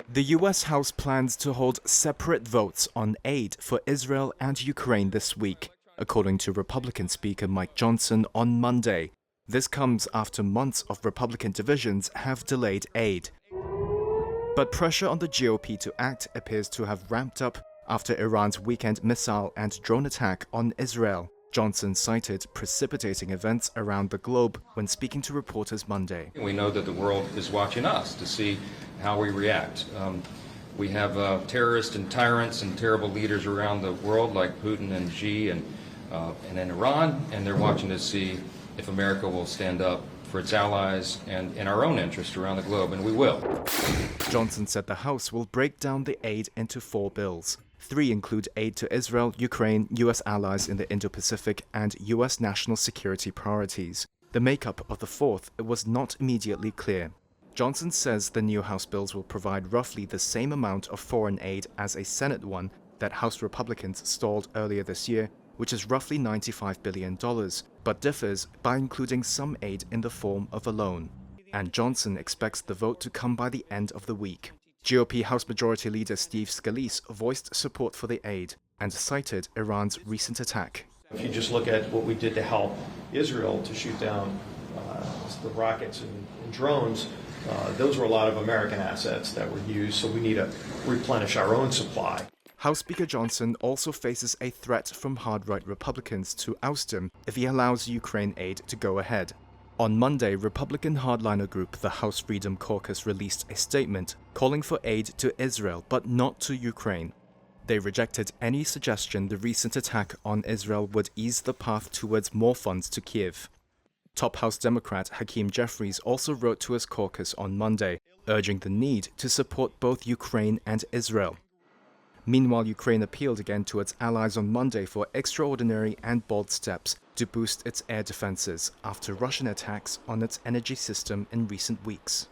The U.S. House plans to hold separate votes on aid for Israel and Ukraine this week, according to Republican Speaker Mike Johnson on Monday. This comes after months of Republican divisions have delayed aid. But pressure on the GOP to act appears to have ramped up after Iran's weekend missile and drone attack on Israel. Johnson cited precipitating events around the globe when speaking to reporters Monday. We know that the world is watching us to see how we react. We have terrorists and tyrants and terrible leaders around the world like Putin and Xi and in Iran, and they're watching to see if America will stand up for its allies and in our own interest around the globe, and we will. Johnson said the House will break down the aid into 4 bills. 3 include aid to Israel, Ukraine, U.S. allies in the Indo-Pacific, and U.S. national security priorities. The makeup of the 4th was not immediately clear. Johnson says the new House bills will provide roughly the same amount of foreign aid as a Senate one that House Republicans stalled earlier this year, which is roughly $95 billion, but differs by including some aid in the form of a loan. And Johnson expects the vote to come by the end of the week. GOP House Majority Leader Steve Scalise voiced support for the aid and cited Iran's recent attack. If you just look at what we did to help Israel to shoot down the rockets and drones, those were a lot of American assets that were used, so we need to replenish our own supply. House Speaker Johnson also faces a threat from hard-right Republicans to oust him if he allows Ukraine aid to go ahead. On Monday, Republican hardliner group the House Freedom Caucus released a statement calling for aid to Israel but not to Ukraine. They rejected any suggestion the recent attack on Israel would ease the path towards more funds to Kyiv. Top House Democrat Hakeem Jeffries also wrote to his caucus on Monday, urging the need to support both Ukraine and Israel. Meanwhile, Ukraine appealed again to its allies on Monday for extraordinary and bold steps to boost its air defenses after Russian attacks on its energy system in recent weeks.